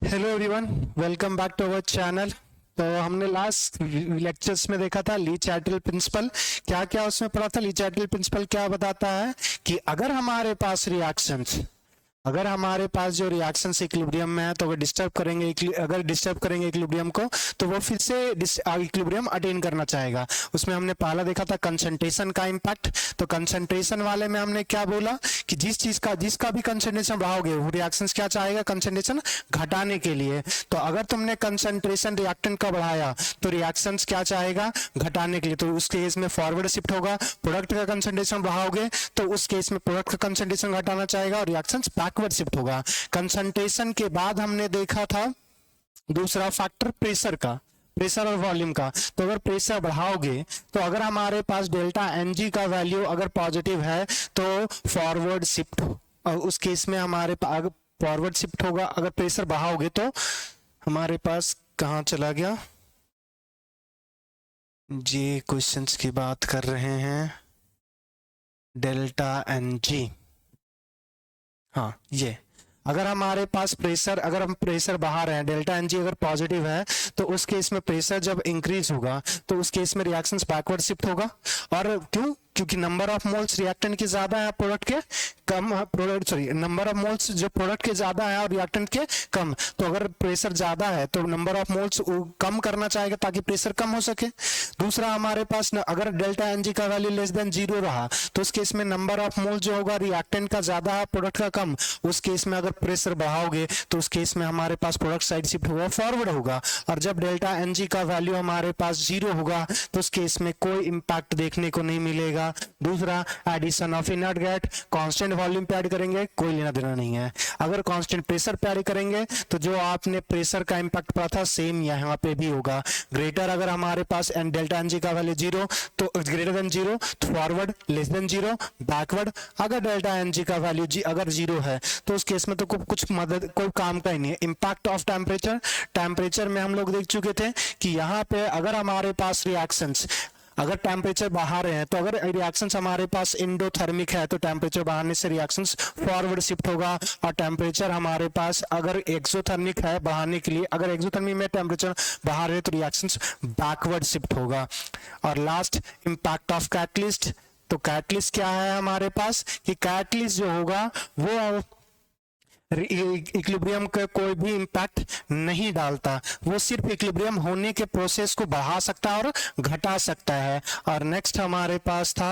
Hello everyone, welcome back to our channel. तो हमने last lectures में देखा था ली चैटल प्रिंसिपल। क्या क्या उसमें पढ़ा था? ली चैटल प्रिंसिपल क्या बताता है कि अगर हमारे पास रिएक्शंस, अगर हमारे पास जो रिएक्शंस इक्विलिब्रियम में है तो अगर डिस्टर्ब करेंगे इक्विलिब्रियम को तो वो फिर से इक्विलिब्रियम अटेन करना चाहेगा। उसमें हमने पहला देखा था कंसंट्रेशन का इम्पैक्ट। तो कंसंट्रेशन वाले में हमने क्या बोला कि जिसका भी कंसंट्रेशन बढ़ाओगे वो रिएक्शंस क्या चाहेगा? कंसंट्रेशन घटाने के लिए। तो अगर तुमने कंसंट्रेशन रिएक्टेंट का बढ़ाया तो रिएक्शंस क्या चाहेगा? घटाने के लिए। तो उस केस में फॉरवर्ड शिफ्ट होगा। प्रोडक्ट का कंसंट्रेशन बढ़ाओगे तो उस केस में प्रोडक्ट का कंसंट्रेशन घटाना चाहेगा और रिएक्शंस बैकवर्ड शिफ्ट होगा। कंसंट्रेशन के बाद हमने देखा था दूसरा फैक्टर प्रेशर का, प्रेशर और वॉल्यूम का। तो अगर प्रेशर बढ़ाओगे तो अगर हमारे पास डेल्टा एन जी का वैल्यू अगर पॉजिटिव है तो फॉरवर्ड शिफ्ट, और उस केस में हमारे पास फॉरवर्ड शिफ्ट होगा। अगर प्रेशर बढ़ाओगे तो हमारे पास कहाँ चला गया? जी क्वेश्चंस की बात कर रहे हैं, डेल्टा एन जी। हाँ, ये अगर हमारे पास प्रेशर, अगर हम प्रेशर बढ़ा रहे हैं, डेल्टा एन जी अगर पॉजिटिव है तो उस केस में प्रेशर जब इंक्रीज होगा तो उस केस में रिएक्शंस बैकवर्ड शिफ्ट होगा। और क्यों? क्योंकि नंबर ऑफ मोल्स रिएक्टेंट के ज्यादा है, प्रोडक्ट के कम, नंबर ऑफ मोल्स जो प्रोडक्ट के ज्यादा है और रिएक्टेंट के कम। तो अगर प्रेशर ज्यादा है तो नंबर ऑफ मोल्स कम करना चाहेगा ताकि प्रेशर कम हो सके। दूसरा हमारे पास अगर डेल्टा एन जी का वैल्यू लेस देन 0 रहा तो उस केस में नंबर ऑफ मोल जो होगा रिएक्टेंट का ज्यादा है, प्रोडक्ट का कम। उस केस में अगर प्रेशर बढ़ाओगे तो उस केस में हमारे पास प्रोडक्ट साइड शिफ्ट होगा, फॉरवर्ड होगा। और जब डेल्टा एन जी का वैल्यू हमारे पास 0 होगा तो उस केस में कोई इंपैक्ट देखने को नहीं मिलेगा। दूसरा addition of inert gas, constant volume पे ऐड करेंगे, कोई लेना देना नहीं है। अगर कांस्टेंट प्रेशर पे ऐड करेंगे तो जो आपने प्रेशर का इंपैक्ट पढ़ा था सेम यहाँ पे भी होगा। ग्रेटर अगर हमारे पास डेल्टा एन जी का वैल्यू 0 तो greater than 0 forward, less than 0 backward. अगर डेल्टा एन जी का वैल्यू अगर 0 है तो उस केस में तो कुछ मदद, कोई काम का ही नहीं है। इंपैक्ट ऑफ टेम्परेचर, टेम्परेचर में हम लोग देख चुके थे कि यहाँ पे अगर हमारे पास रिएक्शंस, अगर टेम्परेचर बढ़ा रहे हैं तो अगर रिएक्शंस हमारे पास इंडोथर्मिक है तो टेम्परेचर बढ़ाने से रिएक्शंस फॉरवर्ड शिफ्ट होगा। और टेम्परेचर हमारे पास अगर एक्सोथर्मिक है बढ़ाने के लिए, अगर एक्सोथर्मिक में टेम्परेचर बढ़ा रहे तो रिएक्शंस बैकवर्ड शिफ्ट होगा। और लास्ट इंपैक्ट ऑफ कैटलिस्ट। तो कैटलिस्ट क्या है हमारे पास कि कैटलिस्ट जो होगा वो इक्विलिब्रियम का कोई भी इंपैक्ट नहीं डालता, वो सिर्फ इक्विलिब्रियम होने के प्रोसेस को बढ़ा सकता है और घटा सकता है। और नेक्स्ट हमारे पास था,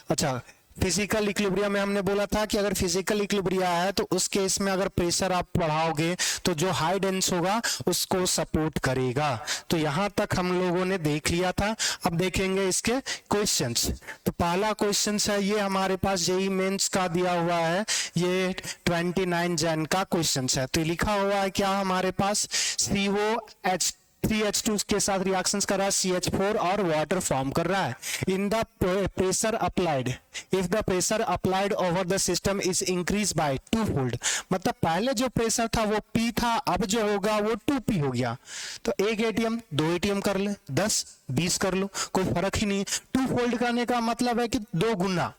अच्छा, फिजिकल इक्विलिब्रियम में हमने बोला था कि अगर फिजिकल इक्विलिब्रिया है तो उस केस में अगर प्रेशर आप बढ़ाओगे तो जो हाई डेंस होगा उसको सपोर्ट करेगा। तो यहां तक हम लोगों ने देख लिया था। अब देखेंगे इसके क्वेश्चंस। तो पहला क्वेश्चन है, ये हमारे पास जेई मेंस का दिया हुआ है, ये 29 जैन का क्वेश्चन है। तो लिखा हुआ है क्या हमारे पास, COH 3H2 के साथ रिएक्शंस कर रहा है, CH4 और वाटर फॉर्म कर रहा है। In the pressure applied, if the pressure applied over the system is increase by 2 fold. मतलब पहले जो प्रेशर था वो P था, अब जो होगा वो 2P हो गया। तो 1 ATM 2 ATM कर ले, 10 20 कर लो, कोई फर्क ही नहीं। 2 फोल्ड करने का मतलब है कि 2 गुना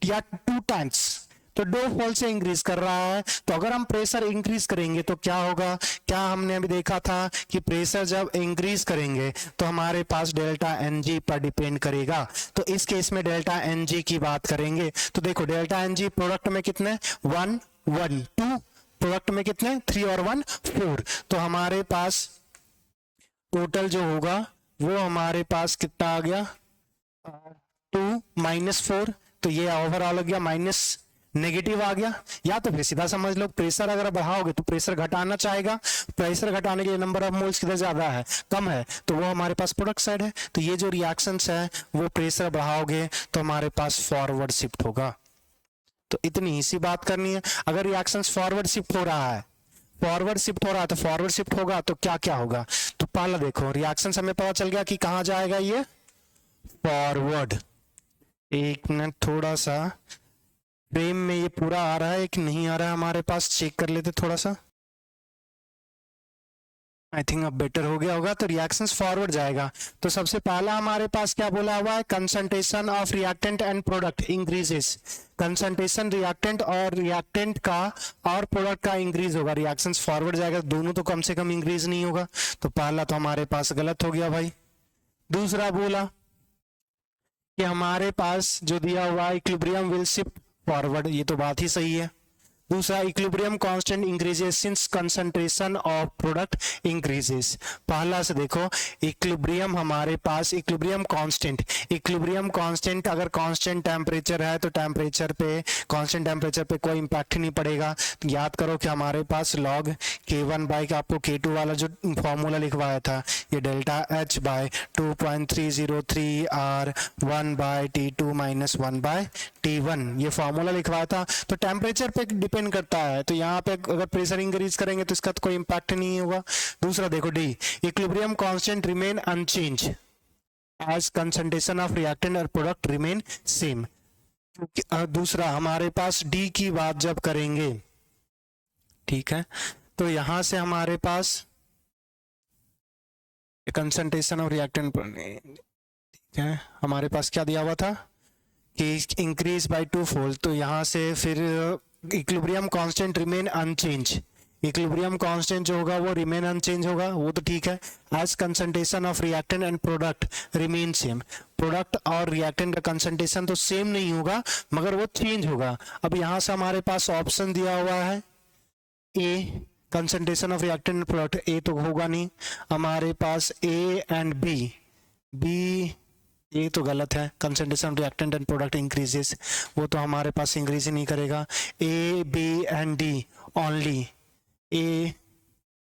या 2 टाइम्स, तो 2 फोल्ड से इंक्रीज कर रहा है। तो अगर हम प्रेशर इंक्रीज करेंगे तो क्या होगा? क्या हमने अभी देखा था कि प्रेशर जब इंक्रीज करेंगे तो हमारे पास डेल्टा एन जी पर डिपेंड करेगा। तो इस केस में डेल्टा एन जी की बात करेंगे तो देखो डेल्टा एन जी प्रोडक्ट में कितने, 1 1 2, प्रोडक्ट में कितने 3 और 1 4। तो हमारे पास टोटल जो होगा वो हमारे पास कितना आ गया, 2 -4। तो ये ओवरऑल हो गया माइनस, नेगेटिव आ गया। या तो फिर सीधा समझ लो प्रेशर अगर बढ़ाओगे तो प्रेशर घटाना चाहेगा, प्रेशर घटाने के लिए नंबर ऑफ मोल्स किधर ज्यादा है, कम है, तो वो हमारे पास प्रोडक्ट साइड है। तो ये जो रिएक्शंस है वो प्रेशर बढ़ाओगे तो हमारे पास फॉरवर्ड शिफ्ट होगा। तो इतनी ही सी बात करनी है। अगर रिएक्शंस फॉरवर्ड शिफ्ट हो रहा है, फॉरवर्ड शिफ्ट हो रहा है तो फॉरवर्ड शिफ्ट होगा तो क्या क्या होगा? तो पहला देखो रिएक्शंस हमें पता चल गया कि कहां जाएगा, ये फॉरवर्ड। एक मिनट, थोड़ा सा फ्रेम में ये पूरा आ रहा है कि नहीं आ रहा है हमारे पास, चेक कर लेते थोड़ा सा। आई थिंक अब बेटर हो गया होगा। तो रिएक्शंस फॉरवर्ड जाएगा। तो सबसे पहला हमारे पास क्या बोला हुआ है, concentration of reactant and product increases. Concentration reactant और रिएक्टेंट का और प्रोडक्ट का इंक्रीज होगा, रिएक्शंस फॉरवर्ड जाएगा, दोनों तो कम से कम इंक्रीज नहीं होगा। तो पहला तो हमारे पास गलत हो गया भाई। दूसरा बोला कि हमारे पास जो दिया हुआ है इक्विलिब्रियम विल शिफ्ट फॉरवर्ड, ये तो बात ही सही है। दूसरा equilibrium constant increases since concentration of product increases. पहला से देखो, इक्विलिब्रियम हमारे पास इक्विलिब्रियम कांस्टेंट अगर कांस्टेंट टेम्परेचर है तो टेम्परेचर पे, कांस्टेंट टेम्परेचर पे कोई इंपैक्ट नहीं पड़ेगा। तो याद करो कि हमारे पास log K1 बाई आपको K2 वाला जो फॉर्मूला लिखवाया था, ये delta H by 2.303 R 1 by T2 minus 1 by T1, ये फॉर्मूला लिखवाया था। तो टेम्परेचर पे डिपेंड करता है, तो यहाँ पे अगर प्रेशर इंक्रीज करेंगे तो इसका तो कोई इंपैक्ट नहीं होगा। दूसरा देखो D, equilibrium constant remain unchange as concentration of reactant और प्रोडक्ट रिमेन सेम। दूसरा हमारे पास डी की बात जब करेंगे, ठीक है, तो यहां से हमारे पास कंसंट्रेशन ऑफ रिएक्टेंट, ठीक है, हमारे पास क्या दिया हुआ था कि इंक्रीज बाय 2 फोल्ड। तो यहां से फिर equilibrium constant remain unchange, equilibrium constant जो होगा वो रिमेन अनचेंज होगा, वो तो ठीक है। As concentration of reactant and product remain same, product और रिएक्टेंट का कंसंट्रेशन तो सेम नहीं होगा मगर वो चेंज होगा। अब यहां से हमारे पास ऑप्शन दिया हुआ है A concentration of reactant and product, A तो होगा नहीं। हमारे पास ए एंड बी, बी ये तो गलत है, concentration reactant and product increases, वो तो हमारे पास इंक्रीज ही नहीं करेगा। A B and D only, A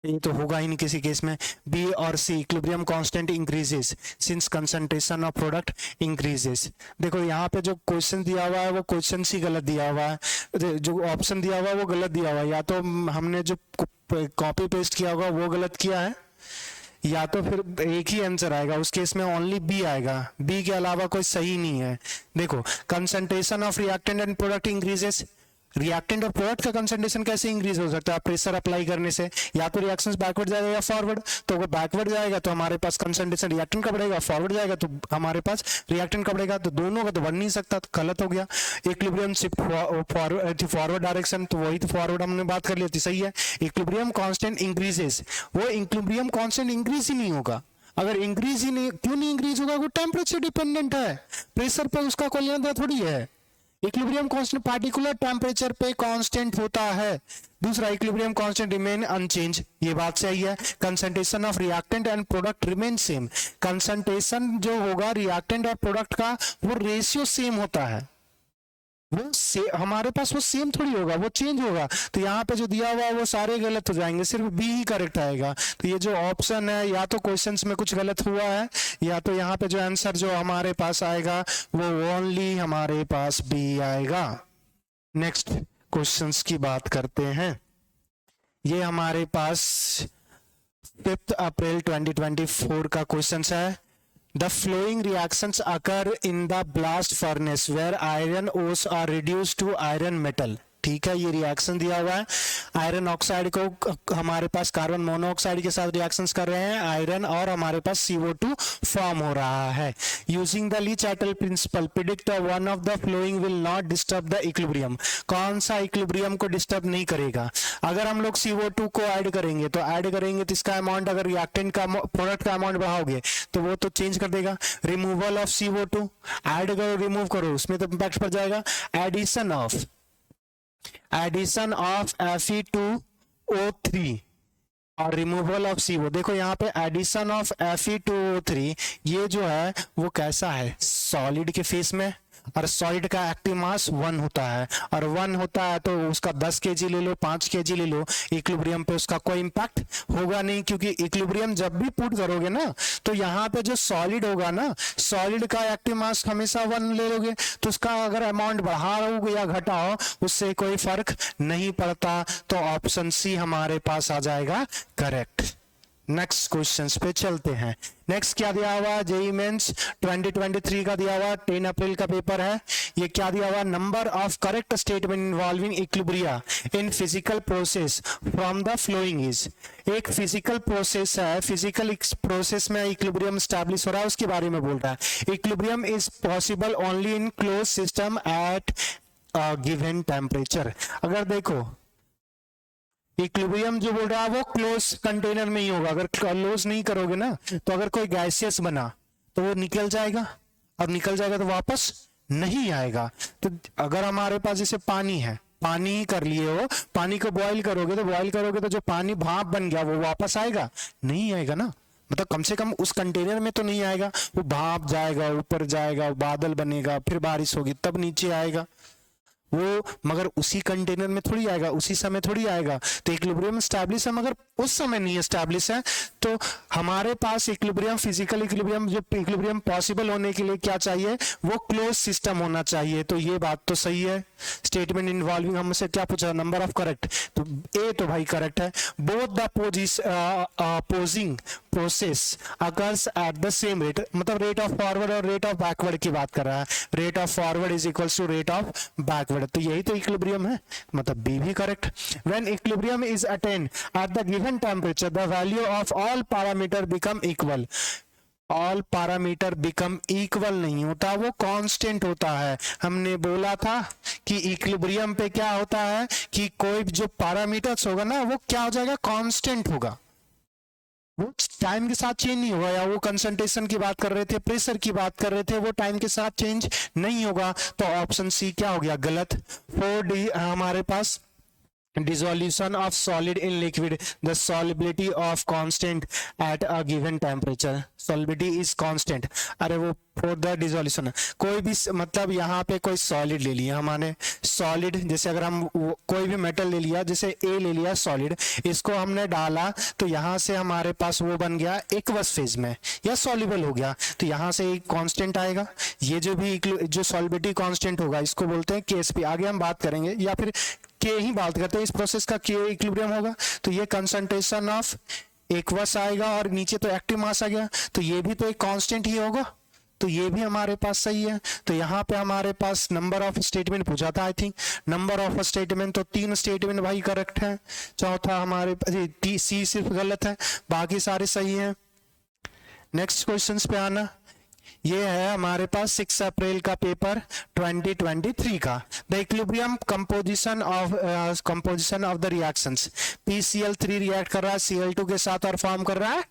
ये तो होगा ही नहीं किसी केस में। बी और C equilibrium constant increases since concentration of product increases. देखो यहाँ पे जो क्वेश्चन दिया हुआ है वो क्वेश्चन सी गलत दिया हुआ है, जो ऑप्शन दिया हुआ है वो गलत दिया हुआ है, या तो हमने जो कॉपी पेस्ट किया होगा वो गलत किया है, या तो फिर एक ही आंसर आएगा, उस केस में ओनली बी आएगा, बी के अलावा कोई सही नहीं है। देखो concentration of reactant and product increases, reactant और प्रोडक्ट का कंसंट्रेशन कैसे इंक्रीज हो सकता है प्रेशर अप्लाई करने से, या तो रिएक्शंस बैकवर्ड जाएगा या फॉरवर्ड। तो अगर बैकवर्ड जाएगा तो हमारे पास कंसंट्रेशन रिएक्टेंट का बढ़ेगा, फॉरवर्ड जाएगा तो हमारे पास रिएक्टेंट का बढ़ेगा, तो दोनों का तो बढ़ नहीं सकता, तो गलत हो गया। इक्विलिब्रियम शिफ्ट फॉरवर्ड डायरेक्शन, तो वही तो फॉरवर्ड हमने बात कर ली थी, सही है। इक्विलिब्रियम कांस्टेंट इंक्रीजेस, वो इक्विलिब्रियम कांस्टेंट इंक्रीज ही नहीं होगा। अगर इंक्रीज ही नहीं, क्यों नहीं इंक्रीज होगा, वो टेम्परेचर डिपेंडेंट है, प्रेशर पर उसका कोई लेना देना थोड़ी है। इक्विलिब्रियम कांस्टेंट पार्टिकुलर टेम्परेचर पे कांस्टेंट होता है। दूसरा इक्विलिब्रियम कांस्टेंट रिमेन अनचेंज, ये बात सही है। Concentration of reactant and product remain same, concentration जो होगा रिएक्टेंट और प्रोडक्ट का वो रेशियो सेम होता है, वो हमारे पास वो सेम थोड़ी होगा, वो चेंज होगा। तो यहाँ पे जो दिया हुआ है वो सारे गलत हो जाएंगे, सिर्फ बी ही करेक्ट आएगा। तो ये जो ऑप्शन है, या तो क्वेश्चंस में कुछ गलत हुआ है, या तो यहाँ पे जो आंसर जो हमारे पास आएगा वो ओनली हमारे पास बी आएगा। नेक्स्ट क्वेश्चंस की बात करते हैं। ये हमारे पास 5 अप्रैल 2024 का क्वेश्चन है। The flowing reactions occur in the blast furnace where iron ores are reduced to iron metal। ठीक है, ये रिएक्शन दिया हुआ है, आयरन ऑक्साइड को हमारे पास कार्बन मोनोऑक्साइड के साथ रिएक्शंस कर रहे हैं आयरन, और हमारे पास CO2 फॉर्म हो रहा है। Using the Le Chatelier principle predict one of the following will not disturb the equilibrium, कौन सा इक्विलिब्रियम को डिस्टर्ब नहीं करेगा। अगर हम लोग CO2 को ऐड करेंगे तो इसका अमाउंट, अगर रिएक्टेंट का प्रोडक्ट का अमाउंट बढ़ाओगे तो वो तो चेंज कर देगा। रिमूवल ऑफ CO2, ऐड करो रिमूव करो उसमें तो इंपैक्ट पड़ जाएगा। एडिशन ऑफ Fe2O3 और रिमूवल ऑफ CO, देखो यहाँ पे एडिशन ऑफ Fe2O3 ये जो है वो कैसा है, सॉलिड के फेस में, और सॉलिड का एक्टिव मास 1 होता है, और 1 होता है तो उसका 10 kg ले लो, 5 kg ले लो, इक्विलिब्रियम पे उसका कोई इंपैक्ट होगा नहीं, क्योंकि इक्विलिब्रियम जब भी पुट करोगे ना तो यहाँ पे जो सॉलिड होगा ना, सॉलिड का एक्टिव मास हमेशा 1 ले लोगे, तो उसका अगर अमाउंट बढ़ाओगे या घटाओ उससे कोई फर्क नहीं पड़ता। तो ऑप्शन सी हमारे पास आ जाएगा करेक्ट। नेक्स्ट क्वेश्चंस पे चलते हैं। नेक्स्ट क्या दिया हुआ, जेई मेंस 2023 का दिया हुआ, 10 अप्रैल का पेपर है। ये क्या दिया हुआ, number of correct statement involving equilibria in physical process from the following is. एक फिजिकल प्रोसेस है, फिजिकल प्रोसेस में इक्विलिब्रियम स्टैब्लिश हो रहा है, उसके बारे में बोल रहा है। Equilibrium is possible only in close system eight given temperature. अगर देखो इक्विलिब्रियम जो बोल रहा है वो क्लोज कंटेनर में ही होगा। अगर क्लोज नहीं करोगे ना तो अगर कोई गैसियस बना तो वो निकल जाएगा, और निकल जाएगा तो वापस नहीं आएगा। तो अगर हमारे पास जैसे पानी है, पानी ही कर लिए हो, पानी को बॉईल करोगे तो जो पानी भाप बन गया वो वापस आएगा, नहीं आएगा ना। मतलब कम से कम उस कंटेनर में तो नहीं आएगा, वो भाप जाएगा, ऊपर जाएगा, बादल बनेगा, फिर बारिश होगी तब नीचे आएगा वो, मगर उसी कंटेनर में थोड़ी आएगा, उसी समय थोड़ी आएगा। तो इक्विलिब्रियम एस्टैब्लिश है मगर उस समय नहीं एस्टैब्लिश है। तो हमारे पास इक्विलिब्रियम, फिजिकल इक्विलिब्रियम, जो इक्विलिब्रियम पॉसिबल होने के लिए क्या चाहिए, वो क्लोज सिस्टम होना चाहिए। तो ये बात तो सही है। स्टेटमेंट इन्वॉल्विंग हमसे क्या पूछा, नंबर ऑफ करेक्ट, तो ए तो भाई करेक्ट है। Both the opposing process occurs at the same rate, मतलब रेट ऑफ फॉरवर्ड और रेट ऑफ बैकवर्ड की बात कर रहा है। Rate of forward is equals to rate of backward, तो यही तो इक्विलिब्रियम है, मतलब बी भी correct. When equilibrium is attained at the given temperature the value of all parameter become equal. All parameter become equal नहीं होता, वो constant होता है। हमने बोला था कि इक्विलिब्रियम पे क्या होता है कि कोई जो पैरामीटर्स होगा ना वो क्या हो जाएगा, कांस्टेंट होगा, वो टाइम के साथ चेंज नहीं होगा। या वो कंसंट्रेशन की बात कर रहे थे, प्रेशर की बात कर रहे थे, वो टाइम के साथ चेंज नहीं होगा। तो ऑप्शन सी क्या हो गया, गलत। 4D हमारे पास dissolution of solid in liquid, the solubility of constant at a given temperature, solubility is constant। अरे वो for the dissolution, कोई भी मतलब यहाँ पे कोई सॉलिड ले लिया हमने, सॉलिड जैसे अगर हम कोई भी मेटल ले लिया, जैसे ए ले लिया सॉलिड, इसको हमने डाला तो यहाँ से हमारे पास वो बन गया एक्वस फेज में या सॉल्युबल हो गया, तो यहाँ से एक कांस्टेंट आएगा। ये जो भी जो सॉल्युबिलिटी कांस्टेंट होगा इसको बोलते हैं केएसपी, आगे हम बात करेंगे, या फिर के ही बात करते हैं। इस प्रोसेस का के इक्विलिब्रियम होगा, तो ये कंसंट्रेशन ऑफ एक्वस आएगा और नीचे तो एक्टिव मास आ गया, तो ये भी तो एक कांस्टेंट ही होगा, तो ये भी हमारे पास सही है। तो यहाँ पे हमारे पास नंबर ऑफ स्टेटमेंट पूछा था, I think number of statement, तो 3 स्टेटमेंट भाई करेक्ट है। चौथा हमारे सी सिर्फ गलत है, बाकी सारे सही हैं। नेक्स्ट क्वेश्चंस पे आना, ये है हमारे पास 6 अप्रैल का पेपर 2023 का। The equilibrium composition of the reactions, PCl3 react कर रहा है Cl2 के साथ और फॉर्म कर रहा है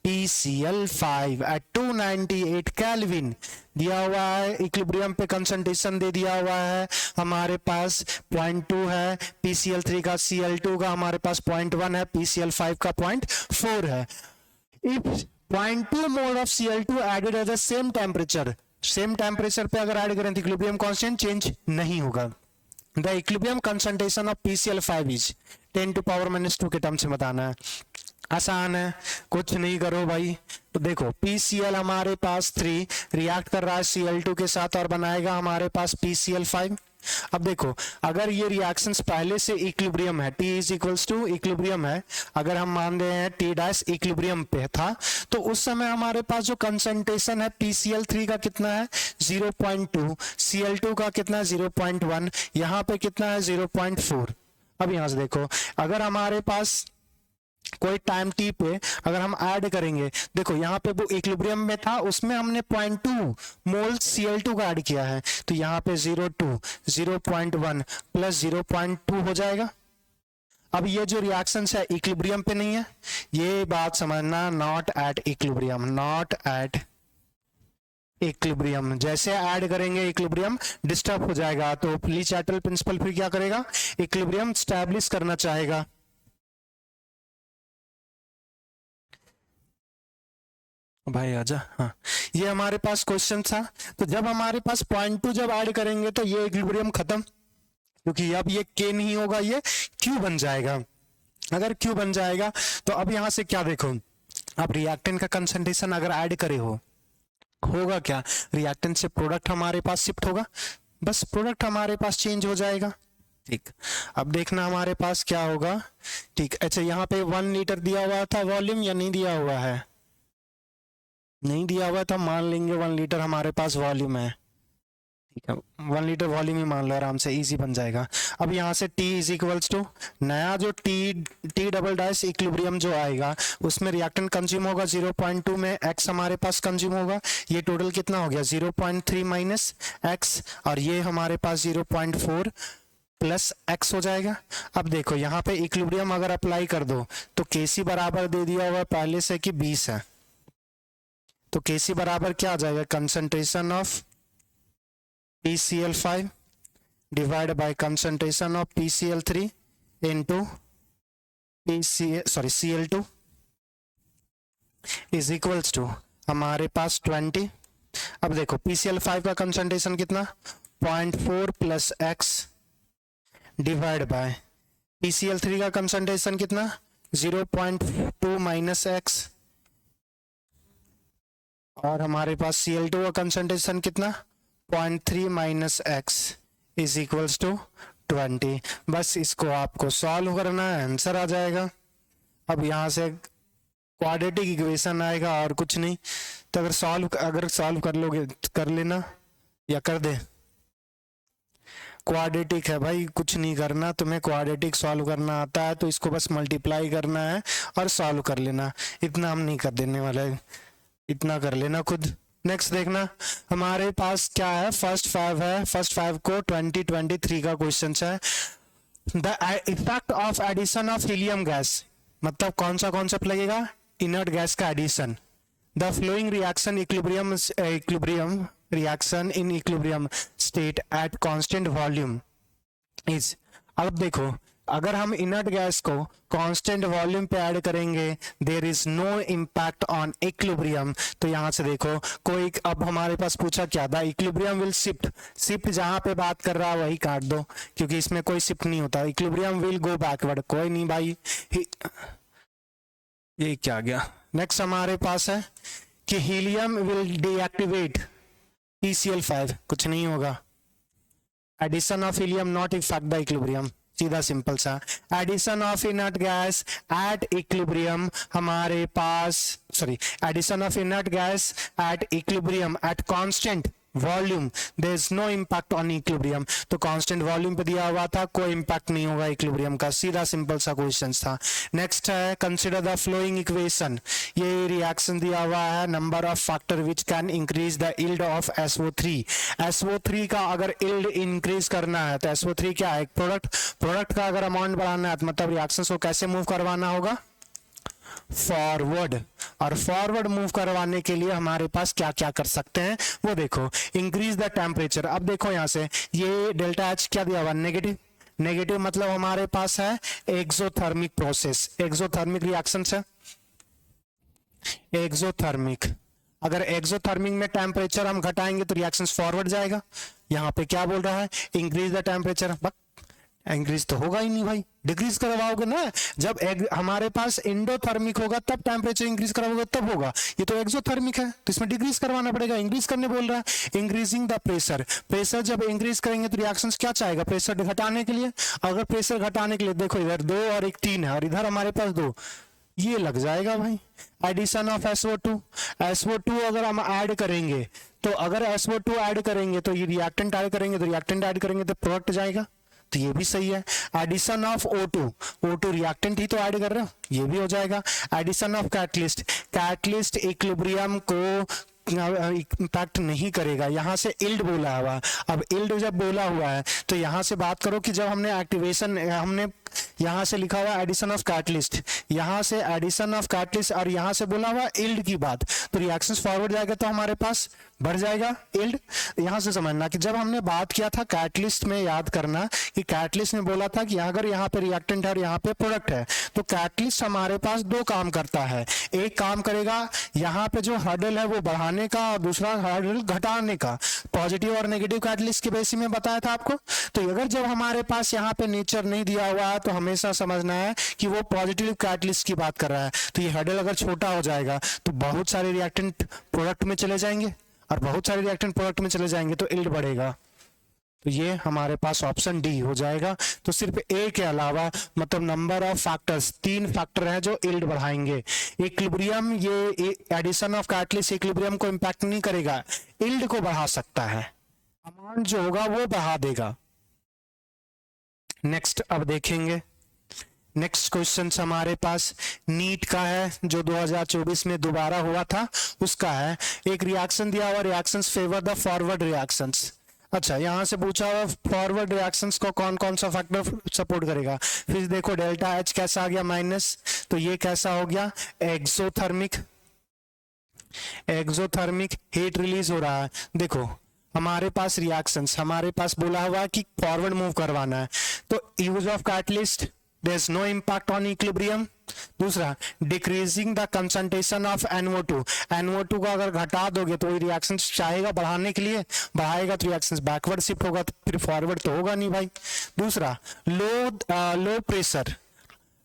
PCl5 एट 298 केल्विन। दिया हुआ है इक्विलिब्रियम पे कंसंट्रेशन दे दिया हुआ है, हमारे पास 0.2 है PCl3 का, Cl2 का हमारे पास 0.1 है, PCl5 का 0.4 है। If 0.2 mole of Cl2 added at the same temperature, same temperature पे अगर ऐड करें तो इक्विलिब्रियम कांस्टेंट चेंज नहीं होगा। The equilibrium concentration of PCl5 is 10⁻⁻2 के टर्म से बताना है। आसान है, कुछ नहीं करो भाई। तो देखो PCl हमारे पास 3 रिएक्ट कर रहा है Cl2 के साथ और बनाएगा हमारे पास PCl5। अब देखो अगर ये रिएक्शंस पहले से इक्विलिब्रियम है, T is equals to equilibrium है, अगर हम मान रहे हैं T डैश इक्विलिब्रियम पे था, तो उस समय हमारे पास जो कंसंट्रेशन है PCl3 का कितना है 0.2, Cl2 का कितना है 0.1, यहाँ पे कितना है 0.4। अब यहाँ से देखो अगर हमारे पास कोई टाइम टी पे अगर हम ऐड करेंगे, देखो यहाँ पे वो इक्विलिब्रियम में था, उसमें हमने 0.2 मोल Cl2 का ऐड किया है, तो यहाँ पे 0.2 0.1 प्लस 0.2 हो जाएगा। अब ये जो रिएक्शंस है इक्विलिब्रियम पे नहीं है, ये बात समझना, not at equilibrium, not at equilibrium. जैसे ऐड करेंगे इक्विलिब्रियम डिस्टर्ब हो जाएगा, तो ली चैटल प्रिंसिपल फिर क्या करेगा, इक्विलिब्रियम स्टैब्लिश करना चाहेगा। भाई आजा, हाँ ये हमारे पास क्वेश्चन था। तो जब हमारे पास 0.2 जब ऐड करेंगे तो ये इक्विलिब्रियम खत्म, क्योंकि अब ये K नहीं होगा, ये Q बन जाएगा। अगर Q बन जाएगा तो अब यहां से क्या देखो, अब रिएक्टेंट का कंसंट्रेशन अगर ऐड करे होगा क्या, रिएक्टेंट से प्रोडक्ट हमारे पास शिफ्ट होगा, बस प्रोडक्ट हमारे पास चेंज हो जाएगा। ठीक, अब देखना हमारे पास क्या होगा। ठीक, अच्छा यहाँ पे 1 लीटर दिया हुआ था वॉल्यूम या नहीं दिया हुआ है? नहीं दिया हुआ था, मान लेंगे 1 लीटर हमारे पास वॉल्यूम है। ठीक है, 1 लीटर वॉल्यूम ही मान लो, आराम से इजी बन जाएगा। अब यहाँ से T इज इक्वल्स टू नया जो टी डबल डैश इक्विलिब्रियम जो आएगा उसमें रिएक्टेंट कंज्यूम होगा 0.2 में, x हमारे पास कंज्यूम होगा। ये टोटल कितना हो गया 0.3 माइनस x, और ये हमारे पास 0.4 प्लस x हो जाएगा। अब देखो यहाँ पे इक्विलिब्रियम अगर अप्लाई कर दो तो Kc बराबर दे दिया हुआ पहले से कि 20 है, तो Kc बराबर क्या आ जाएगा, concentration of PCl5 divided by concentration of PCl3 into Cl2 is equals to हमारे पास 20। अब देखो PCl5 का कंसंट्रेशन कितना 0.4 plus x divide by PCl3 का कंसंट्रेशन कितना 0.2 माइनस x, और हमारे पास Cl2 का कंसंट्रेशन कितना 0.3 minus x is equals to 20। बस इसको आपको सॉल्व करना है, आंसर आ जाएगा। अब यहाँ से क्वाड्रेटिक इक्वेशन आएगा और कुछ नहीं, तो अगर सॉल्व कर लोगे कर लेना या कर दे। क्वाड्रेटिक है भाई, कुछ नहीं करना तुम्हें, क्वाड्रेटिक सॉल्व करना आता है तो इसको बस मल्टीप्लाई करना है और सॉल्व कर लेना, इतना हम नहीं कर देने वाले, इतना कर लेना खुद। नेक्स्ट देखना हमारे पास क्या है, फर्स्ट 5 है, फर्स्ट 5 को 2023 का क्वेश्चन है। The effect of addition of helium gas, मतलब कौन सा लगेगा, इनर्ट गैस का addition. The following reaction equilibrium reaction in equilibrium state at constant volume is. अब देखो अगर हम इनर्ट गैस को कांस्टेंट वॉल्यूम पे ऐड करेंगे there is no impact on equilibrium. तो यहां से देखो कोई, अब हमारे पास पूछा क्या था, इक्विलिब्रियम विल शिफ्ट जहां पे बात कर रहा है वही काट दो, क्योंकि इसमें कोई शिफ्ट नहीं होता। इक्विलिब्रियम विल गो बैकवर्ड, कोई नहीं भाई, ये क्या गया। नेक्स्ट हमारे पास है कि हीलियम विल डीएक्टिवेट PCl5, कुछ नहीं होगा। Addition of helium not effect the equilibrium, सीधा सिंपल सा। Addition of inert gas at equilibrium हमारे पास, sorry, addition of inert gas at equilibrium at constant volume there is no impact on equilibrium. तो constant volume पे दिया हुआ था, कोई इम्पैक्ट नहीं होगा इक्विलिब्रियम का, सीधा सिंपल सा क्वेश्चन था। नेक्स्ट है कंसीडर द फ्लोइंग इक्वेशन, ये रिएक्शन दिया हुआ है, number of factor which can increase the yield of SO3। SO3 का अगर यील्ड इंक्रीज करना है तो SO3 क्या है, प्रोडक्ट का अगर अमाउंट बढ़ाना है तो मतलब रिएक्शन को कैसे मूव करवाना होगा, फॉरवर्ड। और फॉरवर्ड मूव करवाने के लिए हमारे पास क्या क्या कर सकते हैं वो देखो, इंक्रीज द टेम्परेचर। अब देखो यहां से ये डेल्टा H क्या दिया हुआ, नेगेटिव मतलब हमारे पास है एक्सोथर्मिक प्रोसेस, एक्सोथर्मिक रिएक्शन है, एक्सोथर्मिक। अगर एक्सोथर्मिक में टेम्परेचर हम घटाएंगे तो रिएक्शन फॉरवर्ड जाएगा। यहाँ पे क्या बोल रहा है, इंक्रीज द टेम्परेचर, इंक्रीज तो होगा ही नहीं भाई, डिक्रीज करवाओगे ना। जब हमारे पास एंडोथर्मिक होगा तब टेम्परेचर इंक्रीज करवाओगे तब होगा, ये तो एक्सोथर्मिक है तो इसमें डिक्रीज करवाना पड़ेगा, इंक्रीज करने बोल रहा है। इंक्रीजिंग द प्रेशर जब इंक्रीज करेंगे तो रिएक्शंस क्या चाहेगा, प्रेशर घटाने के लिए। अगर प्रेशर घटाने के लिए देखो इधर 2 और एक 3 है और इधर हमारे पास 2, ये लग जाएगा भाई। एडिशन ऑफ SO2 अगर हम ऐड करेंगे तो अगर SO2 ऐड करेंगे तो ये रिएक्टेंट ऐड करेंगे, तो रिएक्टेंट ऐड करेंगे तो प्रोडक्ट जाएगा, तो ये भी सही है। एडिशन ऑफ O2 रिएक्टेंट ही तो ऐड कर रहे हो, ये भी हो जाएगा। एडिशन ऑफ कैटलिस्ट इक्विलिब्रियम को इम्पैक्ट नहीं करेगा, यहाँ से इल्ड बोला हुआ। अब इल्ड जब बोला हुआ है तो यहाँ से बात करो कि जब हमने एक्टिवेशन, हमने यहाँ से लिखा हुआ एडिशन ऑफ कैटलिस्ट, यहाँ से एडिशन ऑफ कैटलिस्ट और यहाँ से बोला हुआ इल्ड की बात, तो रिएक्शंस फॉरवर्ड जाएगा तो हमारे पास बढ़ जाएगा इल्ड। यहाँ से समझना कि जब हमने बात किया था कैटलिस्ट में, याद करना कि कैटलिस्ट में बोला था कि अगर यहाँ पे रिएक्टेंट है और यहाँ पे प्रोडक्ट है तो कैटलिस्ट हमारे पास 2 काम करता है। एक काम करेगा यहाँ पे जो हर्डल है वो बढ़ाने का और दूसरा हर्डल घटाने का, पॉजिटिव और नेगेटिव कैटलिस्ट के बेसिस में बताया था आपको। तो अगर जब हमारे पास यहाँ पे नेचर नहीं दिया हुआ है तो हमेशा समझना है कि वो पॉजिटिव कैटलिस्ट की बात कर रहा है। तो ये हर्डल अगर छोटा हो जाएगा तो बहुत सारे रिएक्टेंट प्रोडक्ट में चले जाएंगे और बहुत सारे रिएक्टेंट प्रोडक्ट में चले जाएंगे तो यील्ड बढ़ेगा। तो ये हमारे पास ऑप्शन डी हो जाएगा। तो सिर्फ ए के अलावा मतलब नंबर ऑफ फैक्टर्स, 3 फैक्टर हैं जो यील्ड बढ़ाएंगे। इक्विलिब्रियम, ये एडिशन ऑफ कैटलिस्ट इक्विलिब्रियम को इंपैक्ट नहीं करेगा, यील्ड को बढ़ा सकता है, अमाउंट जो होगा वो बढ़ा देगा। नेक्स्ट अब देखेंगे, नेक्स्ट क्वेश्चन हमारे पास नीट का है जो 2024 में दोबारा हुआ था, उसका है। एक रिएक्शन दिया हुआ, reactions favour the forward reactions. अच्छा, यहां से पूछा हुआ फॉरवर्ड रिएक्शंस को कौन कौन सा फैक्टर सपोर्ट करेगा। फिर देखो डेल्टा एच कैसा आ गया माइनस, तो ये कैसा हो गया एक्सोथर्मिक, एक्सोथर्मिक हीट रिलीज हो रहा है। देखो हमारे पास रिएक्शंस, हमारे पास बोला हुआ कि फॉरवर्ड मूव करवाना है, तो use of catalyst, there is no impact on equilibrium. दूसरा, decreasing the concentration of NO2, NO2 को अगर घटा दोगे तो रिएक्शन चाहेगा बढ़ाने के लिए, बढ़ाएगा तो रिएक्शन बैकवर्ड शिफ्ट होगा, तो फिर फॉरवर्ड तो होगा नहीं भाई। दूसरा, लो प्रेशर,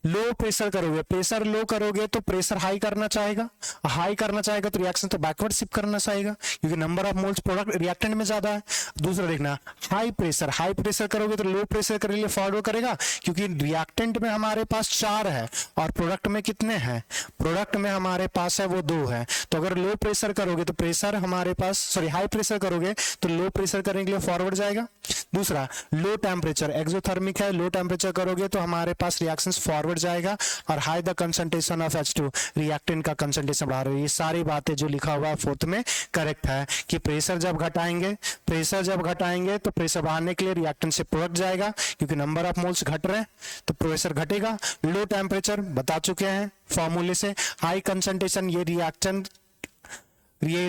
लो प्रेशर करोगे, प्रेशर लो करोगे तो प्रेशर हाई करना चाहेगा, हाई करना चाहेगा तो रिएक्शन तो बैकवर्ड शिफ्ट करना चाहेगा, क्योंकि number of moles product reactant में ज्यादा है। दूसरा देखना, हाई प्रेशर करोगे तो लो प्रेशर के लिए फॉरवर्ड करेगा, क्योंकि रिएक्टेंट में हमारे पास 4 है और प्रोडक्ट में कितने हैं, प्रोडक्ट में हमारे पास है वो 2 है। तो अगर लो प्रेशर करोगे तो प्रेशर हमारे पास, सॉरी हाई प्रेशर करोगे तो लो प्रेशर करने के लिए फॉरवर्ड जाएगा। दूसरा, लो टेम्परेचर, एक्सोथर्मिक है, लो टेम्परेचर करोगे तो हमारे पास रिएक्शंस फॉरवर्ड जाएगा। और high the concentration of H2, reactant का कंसंट्रेशन बढ़ा रहे हो। ये सारी बातें जो लिखा हुआ है फोर्थ में करेक्ट है कि प्रेशर जब घटाएंगे, प्रेशर जब घटाएंगे तो प्रेशर बढ़ाने के लिए रिएक्टेंट से प्रोडक्ट जाएगा, क्योंकि नंबर ऑफ मोल्स घट रहे हैं तो प्रेशर घटेगा। लो टेम्परेचर बता चुके हैं फॉर्मूले से। हाई कंसंट्रेशन, ये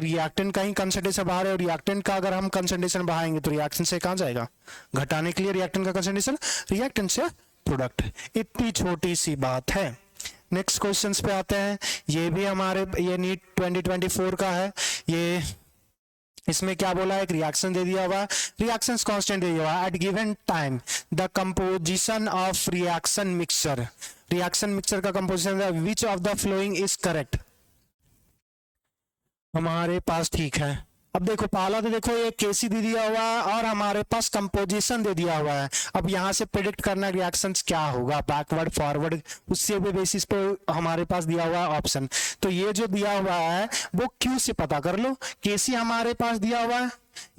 रिएक्टेंट का ही कंसंट्रेशन बढ़ा रहे हैं, और रिएक्टेंट का अगर हम कंसंट्रेशन बढ़ाएंगे तो रिएक्शन से कहां जाएगा, घटाने के लिए रिएक्टेंट का कंसंट्रेशन, रिएक्टेंट से प्रोडक्ट। इतनी छोटी सी बात है। नेक्स्ट क्वेश्चंस पे आते हैं। ये भी हमारे, ये नीट 2024 का है। ये इसमें क्या बोला है, एक रिएक्शन दे दिया हुआ, रिएक्शंस कांस्टेंट दे दिया हुआ, at given time the composition of reaction mixture, reaction mixture का composition which of the following is correct. हमारे पास ठीक है। अब देखो पहला तो देखो ये केसी दे दिया हुआ है और हमारे पास कंपोजिशन दे दिया हुआ है। अब यहाँ से प्रेडिक्ट करना रिएक्शंस क्या होगा, बैकवर्ड फॉरवर्ड, उससे भी बेसिस पे हमारे पास दिया हुआ है ऑप्शन। तो ये जो दिया हुआ है वो क्यू से पता कर लो, केसी हमारे पास दिया हुआ है,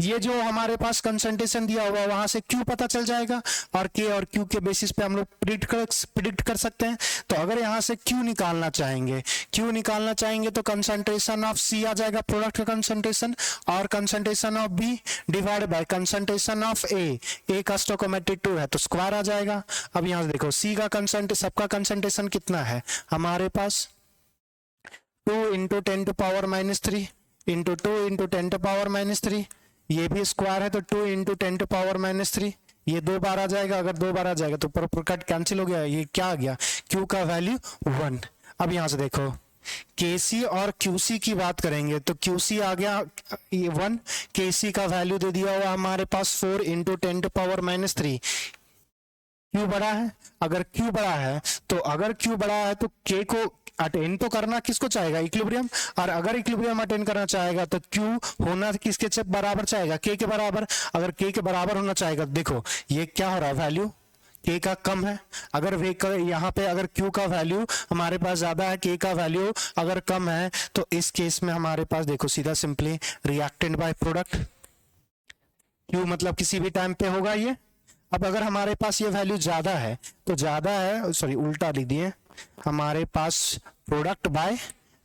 ये जो हमारे पास कंसंट्रेशन दिया हुआ है वहां से क्यू पता चल जाएगा, और के और क्यू के बेसिस पे हम लोग प्रिडिक्ट कर सकते हैं। तो अगर यहाँ से क्यू निकालना चाहेंगे तो कंसंट्रेशन ऑफ सी आ जाएगा, प्रोडक्ट का कंसंट्रेशन, और concentration of B divide by concentration of A का स्टोइकोमेट्रिक 2 है तो स्क्वायर आ जाएगा। अब यहाँ से देखो सी का कंसंट्रेशन, सबका कंसंट्रेशन कितना है हमारे पास, 2 × 10⁻³ इंटू 2 × 10⁻³, ये भी स्क्वायर है तो 2 × 10⁻³, ये 2 बार आ जाएगा। अगर 2 बार आ जाएगा तो ऊपर कट कैंसिल हो गया, ये क्या आ गया, Q का वैल्यू 1। अब यहां से देखो KC और QC की बात करेंगे तो QC आ गया ये 1, KC का वैल्यू दे दिया हुआ हमारे पास 4 × 10⁻³ Q बड़ा है, अगर Q बड़ा है तो K को अटेन तो करना किसको चाहेगा, इक्विलिब्रियम, और अगर इक्विलिब्रियम अटेन करना चाहेगा तो Q होना किसके बराबर चाहेगा, K के बराबर। अगर K के बराबर होना चाहेगा, देखो ये क्या हो रहा है, वैल्यू K का कम है, अगर वे यहाँ पे अगर Q का वैल्यू हमारे पास ज्यादा है, K का वैल्यू अगर कम है, तो इस केस में हमारे पास देखो सीधा simply reactant by product, Q मतलब किसी भी टाइम पे होगा ये। अब अगर हमारे पास ये वैल्यू ज्यादा है तो ज्यादा है, सॉरी उल्टा लिख दिए, हमारे पास प्रोडक्ट बाय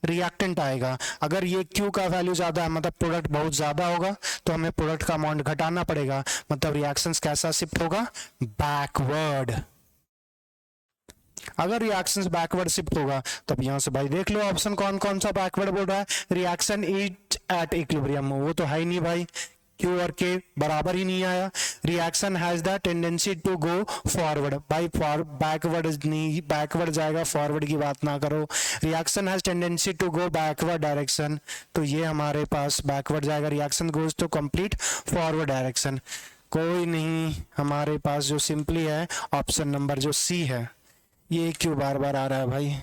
रिएक्टेंट आएगा। अगर ये Q का वैल्यू ज्यादा है मतलब प्रोडक्ट बहुत ज्यादा होगा तो हमें प्रोडक्ट का अमाउंट घटाना पड़ेगा, मतलब रिएक्शंस कैसा शिफ्ट होगा, बैकवर्ड। अगर रिएक्शंस बैकवर्ड शिफ्ट होगा तब यहां से भाई देख लो ऑप्शन कौन कौन सा बैकवर्ड बोल रहा है, रिएक्शन इज एट इक्विलिब्रियम, वो तो है ही नहीं भाई, Q और K बराबर ही नहीं आया। Reaction has the tendency to go forward, भाई बैकवर्ड नहीं, बैकवर्ड जाएगा, फॉरवर्ड की बात ना करो। Reaction has tendency to go backward direction, तो ये हमारे पास बैकवर्ड जाएगा, reaction goes to complete forward direction. कोई नहीं, हमारे पास जो सिंपली है ऑप्शन नंबर जो C है, ये क्यों बार बार आ रहा है भाई,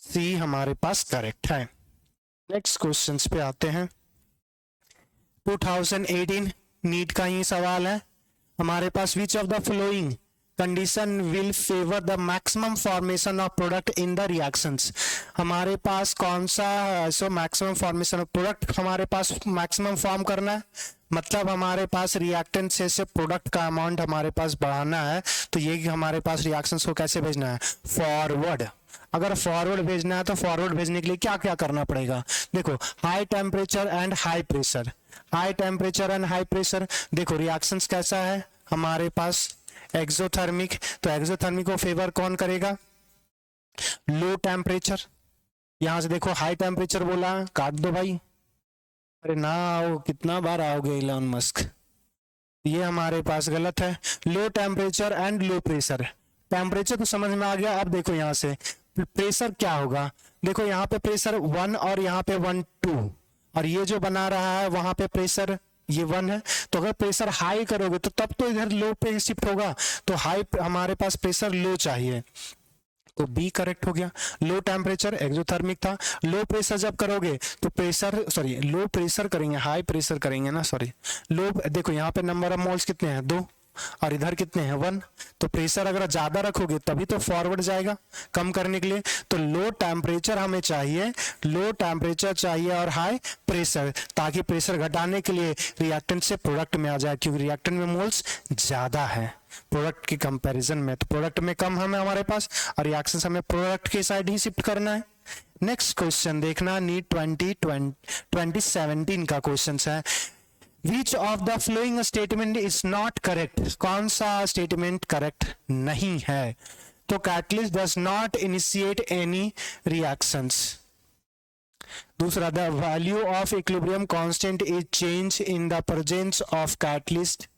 C हमारे पास करेक्ट है। नेक्स्ट क्वेश्चन पे आते हैं। 2018 नीट का ही सवाल है, हमारे पास which of the following condition will favour the maximum formation of product in the reactions. हमारे पास कौन सा so maximum formation of product हमारे पास मैक्सिमम फॉर्म करना है, मतलब हमारे पास रिएक्टेंट से प्रोडक्ट का अमाउंट हमारे पास बढ़ाना है, तो ये हमारे पास रिएक्शंस को कैसे भेजना है, फॉरवर्ड। अगर फॉरवर्ड भेजना है तो फॉरवर्ड भेजने के लिए क्या क्या करना पड़ेगा, देखो high temperature and high pressure, high temperature and high pressure. देखो रिएक्शंस कैसा है हमारे पास एक्सोथर्मिक, तो एक्सोथर्मिक को फेवर कौन करेगा, लो टेम्परेचर। यहां से देखो हाई टेम्परेचर बोला, काट दो भाई, अरे ना आओ, कितना बार आओगे इलॉन मस्क, ये हमारे पास गलत है। Low temperature and low pressure, temperature तो समझ में आ गया। अब देखो यहाँ से प्रेशर क्या होगा, देखो यहाँ पे प्रेशर 1 और यहाँ पे 1 2, और ये जो बना रहा है वहां पे प्रेशर ये 1 है, तो अगर प्रेशर हाई करोगे तो तब तो इधर लो पे शिफ्ट होगा, तो हाई हमारे पास प्रेशर लो चाहिए, तो बी करेक्ट हो गया। लो टेम्परेचर एक्सोथर्मिक था, लो प्रेशर जब करोगे तो प्रेशर सॉरी लो प्रेशर करेंगे, हाई प्रेशर करेंगे ना सॉरी, लो देखो यहाँ पे नंबर ऑफ मोल्स कितने हैं 2 और इधर कितने हैं 1, तो प्रेशर अगर ज्यादा रखोगे तभी तो फॉरवर्ड जाएगा कम करने के लिए। तो लो टेम्परेचर हमें चाहिए, लो टेम्परेचर चाहिए और हाई प्रेशर, ताकि प्रेशर घटाने के लिए रिएक्टेंट से प्रोडक्ट में आ जाए, क्योंकि रिएक्टेंट में मोल्स ज्यादा है प्रोडक्ट की कंपैरिजन में, तो प्रोडक्ट में कम हमें हमारे पास और रिएक्शन हमें प्रोडक्ट के साइड ही शिफ्ट करना है। नेक्स्ट क्वेश्चन देखना, नीट 2017 का क्वेश्चन है, Which of the following statement is not correct? कौन सा स्टेटमेंट करेक्ट नहीं है, तो catalyst does not initiate any reactions। दूसरा, the value of equilibrium constant is change in the presence of catalyst,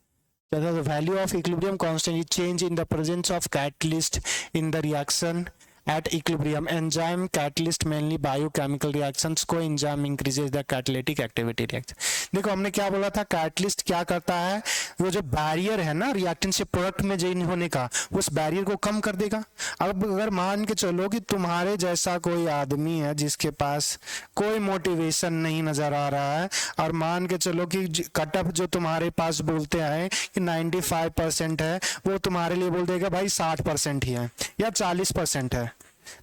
the value of equilibrium constant is change in the presence of catalyst in the reaction at equilibrium। enzyme catalyst mainly biochemical reactions को enzyme increases the catalytic activity reaction। देखो हमने क्या बोला था, catalyst क्या करता है, वो जो बैरियर है ना रिएक्टेंट से प्रोडक्ट में जॉइन होने का, उस बैरियर को कम कर देगा। अब अगर मान के चलो कि तुम्हारे जैसा कोई आदमी है जिसके पास कोई मोटिवेशन नहीं नजर आ रहा है, और मान के चलो कि कट ऑफ जो तुम्हारे पास बोलते हैं कि 95% है, वो तुम्हारे लिए बोल देगा भाई 60% ही है या 40% है,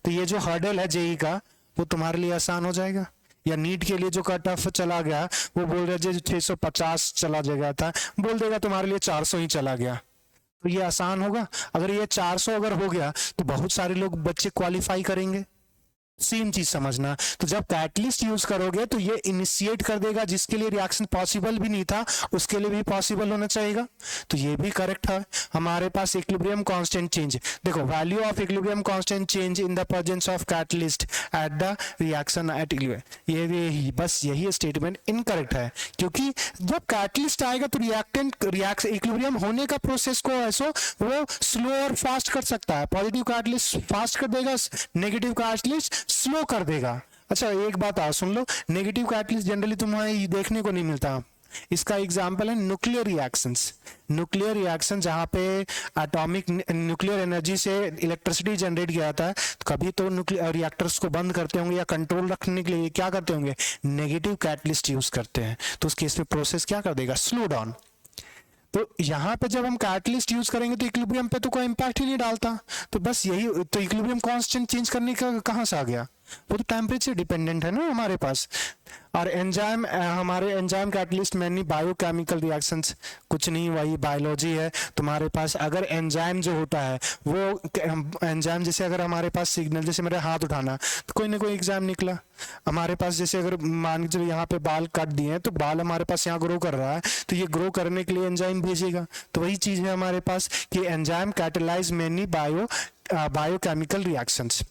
तो ये जो हर्डल है जेई का वो तुम्हारे लिए आसान हो जाएगा। या नीट के लिए जो कट ऑफ चला गया वो बोल रहे जो 650 चला जाएगा था, बोल देगा तुम्हारे लिए 400 ही चला गया, तो ये आसान होगा। अगर ये 400 अगर हो गया तो बहुत सारे लोग बच्चे क्वालिफाई करेंगे, सेम चीज समझना। तो जब कैटलिस्ट यूज करोगे तो ये इनिशिएट कर देगा, जिसके लिए रिएक्शन पॉसिबल भी नहीं था उसके लिए भी पॉसिबल होना चाहिए, तो ये भी करेक्ट है। हमारे पास इक्विलिब्रियम कांस्टेंट चेंज, देखो value of equilibrium constant change in the presence of catalyst at the reaction at equilibrium, ये बस यही स्टेटमेंट इनकरेक्ट है, क्योंकि जब कैटलिस्ट आएगा तो रिएक्शन इक्विलिब्रियम होने का प्रोसेस को ऐसो वो स्लो और फास्ट कर सकता है। पॉजिटिव कैटलिस्ट फास्ट कर देगा, नेगेटिव कैटलिस्ट स्लो कर देगा। अच्छा एक बात आ सुन लो, नेगेटिव कैटलिस्ट जनरली तुम्हें देखने को नहीं मिलता, इसका एग्जांपल है न्यूक्लियर रिएक्शंस। न्यूक्लियर रिएक्शन जहां पे एटॉमिक न्यूक्लियर एनर्जी से इलेक्ट्रिसिटी जनरेट किया जाता है, तो कभी तो न्यूक्लियर रिएक्टर्स को बंद करते होंगे या कंट्रोल रखने के लिए क्या करते होंगे, नेगेटिव कैटलिस्ट यूज करते हैं, तो उस केस में प्रोसेस क्या कर देगा, स्लो डाउन। तो यहाँ पे जब हम कैटलिस्ट यूज करेंगे तो इक्विलिब्रियम पे तो कोई इंपैक्ट ही नहीं डालता, तो बस यही तो इक्विलिब्रियम कांस्टेंट चेंज करने का कहाँ से आ गया, वो तो टेम्परेचर डिपेंडेंट है ना हमारे पास। और एंजाइम, हमारे enzyme catalyst mainly biochemical reactions, कुछ नहीं वही बायोलॉजी है तुम्हारे पास। अगर एंजाइम जो होता है वो एंजाइम, जैसे अगर हमारे पास सिग्नल, जैसे मेरे हाथ उठाना तो कोई ना कोई एग्जाम निकला हमारे पास, जैसे अगर मान के चलो यहाँ पे बाल काट दिए हैं तो बाल हमारे पास यहाँ ग्रो कर रहा है, तो ये ग्रो करने के लिए एंजाइम भेजेगा, तो वही चीज है हमारे पास कि enzyme catalyse mainly biochemical reactions.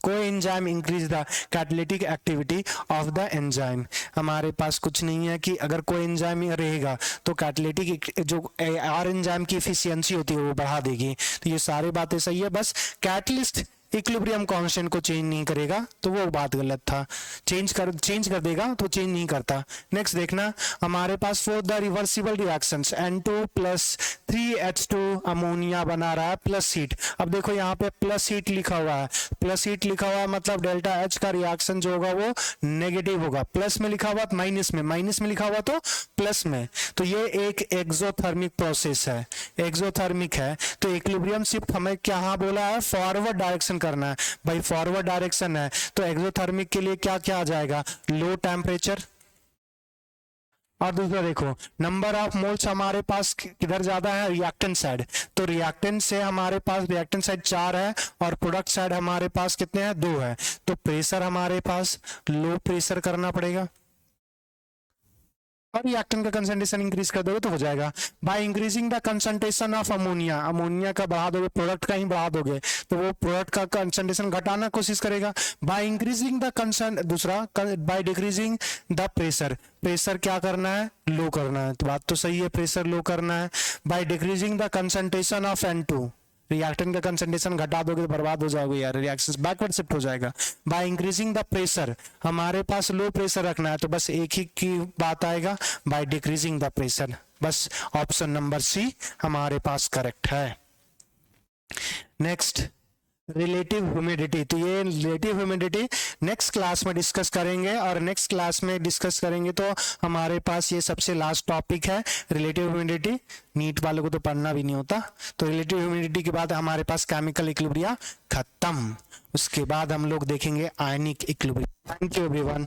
कोई enzyme increase the catalytic activity of the enzyme, हमारे पास कुछ नहीं है कि अगर कोई एंजाइम रहेगा तो कैटालिटिक जो आर एंजाइम की एफिशिएंसी होती है वो बढ़ा देगी, तो ये सारी बातें सही है। बस कैटलिस्ट इक्विलिब्रियम कांस्टेंट को चेंज नहीं करेगा तो वो बात गलत था, चेंज कर देगा तो चेंज नहीं करता। नेक्स्ट देखना, हमारे पास for the reversible reactions N2 plus 3H2 ammonia बना रहा है प्लस हीट। अब देखो यहाँ पे प्लस हीट लिखा हुआ है, प्लस हीट लिखा हुआ है मतलब डेल्टा H का रिएक्शन जो होगा वो नेगेटिव होगा, प्लस में लिखा हुआ तो माइनस में, माइनस में लिखा हुआ तो प्लस में। तो ये एक एक्सोथर्मिक प्रोसेस है, एक्सोथर्मिक है। तो इक्विलिब्रियम शिफ्ट हमें क्या बोला है, फॉरवर्ड डायरेक्शन करना है भाई, फॉरवर्ड डायरेक्शन है तो एक्सोथर्मिक के लिए क्या क्या आ जाएगा, लो टेम्परेचर। और दूसरा देखो नंबर ऑफ मोल्स हमारे पास किधर ज्यादा है, रिएक्टेंट साइड, तो रिएक्टेंट से हमारे पास रिएक्टेंट साइड 4 है और प्रोडक्ट साइड हमारे पास कितने हैं, 2 है। तो प्रेशर हमारे पास लो प्रेशर करना पड़ेगा और रिएक्टेंट का कंसंट्रेशन इंक्रीज कर दोगे तो हो जाएगा। By increasing the concentration of ammonia, ammonia का बढ़ा दोगे, प्रोडक्ट का ही बढ़ा दोगे तो वो प्रोडक्ट का कंसंट्रेशन घटाना कोशिश करेगा। बाय इंक्रीजिंग द कंसन, दूसरा by decreasing the pressure, pressure क्या करना है, लो करना है। तो बात तो सही है, प्रेशर लो करना है। By decreasing the concentration of N2, reactant का कंसंट्रेशन घटा दोगे तो बर्बाद हो जाओगे यार, रिएक्शन बैकवर्ड शिफ्ट हो जाएगा। बाय इंक्रीजिंग द प्रेशर, हमारे पास लो प्रेशर रखना है तो बस एक ही की बात आएगा, बाय डिक्रीजिंग द प्रेशर। बस ऑप्शन नंबर सी हमारे पास करेक्ट है। नेक्स्ट रिलेटिव ह्यूमिडिटी, तो ये रिलेटिव ह्यूमिडिटी नेक्स्ट क्लास में डिस्कस करेंगे और नेक्स्ट क्लास में डिस्कस करेंगे तो हमारे पास ये सबसे लास्ट टॉपिक है रिलेटिव ह्यूमिडिटी। नीट वालों को तो पढ़ना भी नहीं होता। तो रिलेटिव ह्यूमिडिटी के बाद हमारे पास केमिकल इक्विलिब्रियम खत्म, उसके बाद हम लोग देखेंगे ionic equilibrium. Thank you everyone.